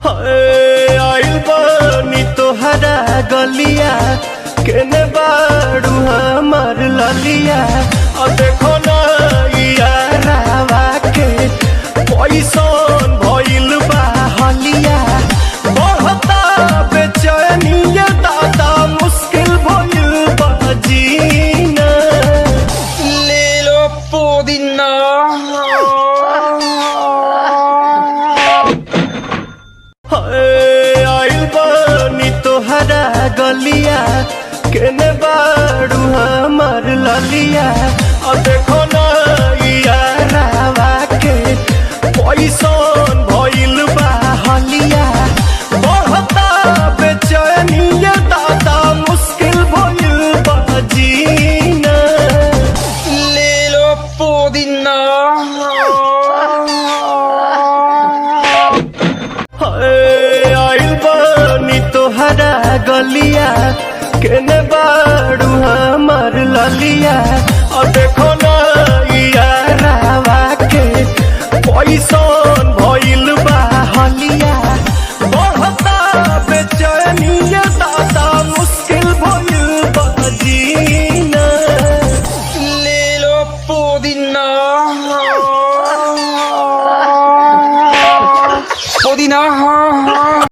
आइल बानी तोहरा गलिया केने बाड़ू हमार ललिया देखो ना यारावा के पैसन भइल बा हलिया बढ़ता बेचैनिया दादा मुश्किल भइल बा जीना ले लो पुदीना आइल बानी तोहरा गलिया केने बाड़ू हमार ललिया देखो ना यारावा के पैसन भइल बा हलिया बढ़ता बेचैनिया दादा मुश्किल भइल बा जीना ले लो पुदीना आइल बानी तोहरा गलिया केने बाड़ू हमार ललिया देखो ना यारावा के पैसा